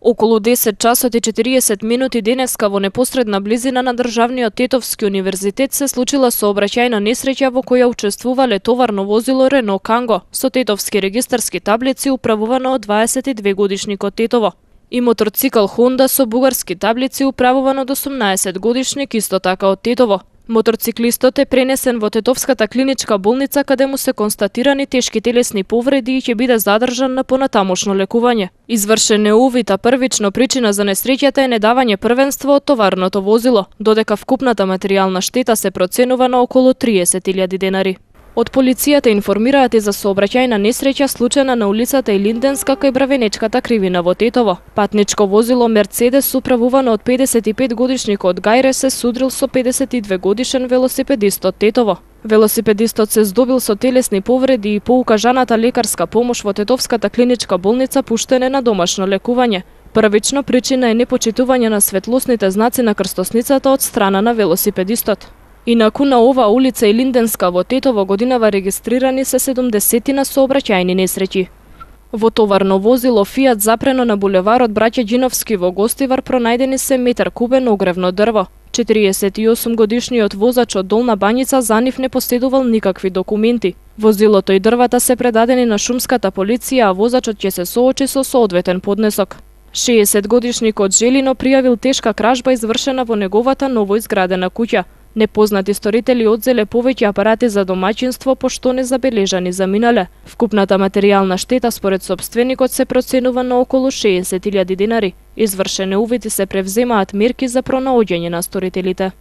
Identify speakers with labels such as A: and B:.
A: Околу 10 часот и 40 минути денеска во непосредна близина на државниот Тетовски универзитет се случила сообраќајна несреќа во која учествувале товарно возило Рено Канго со тетовски регистарски таблици управувано од 22 годишникот Тетово и моторцикл Хонда со бугарски таблици управуван од 18 годишник исто така од Тетово. Моторциклистот е пренесен во Тетовската клиничка болница каде му се констатирани тешки телесни повреди и ќе биде задржан на понатамошно лекување. Извршен е увид, а првично причина за несреќата е недавање првенство од товарното возило, додека вкупната материјална штета се проценува на околу 30.000 денари. Од полицијата информираат и за сообраќајна несреќа случена на улицата Илинденска кај Бравенечката кривина во Тетово. Патничко возило Мерцедес управувано од 55 годишникот Гајре се судрил со 52 годишен велосипедист од Тетово. Велосипедистот се здобил со телесни повреди и по укажаната лекарска помош во Тетовската клиничка болница пуштен е на домашно лекување. Првично причина е непочитување на светлосните знаци на крстосницата од страна на велосипедистот. Инаку на ова улица Илинденска во Тетово годинава регистрирани се 70 сообраќајни несреќи. Во товарно возило Фиат запрено на булеварот Браќа Ѓиновски во Гостивар пронајдени се метар кубен огревно дрво. 48 годишниот возач од Долна Бањица за нив не поседувал никакви документи. Возилото и дрвата се предадени на шумската полиција, а возачот ќе се соочи со соодветен поднесок. 60 годишникот Желино пријавил тешка кражба извршена во неговата новоизградена куќа. Непознати сторители одзеле повеќе апарати за домаќинство, пошто незабележани заминале. Вкупната материјална штета според сопственикот се проценува на околу 60.000 денари. Извршени увити се превземаат мерки за пронаоѓање на сторителите.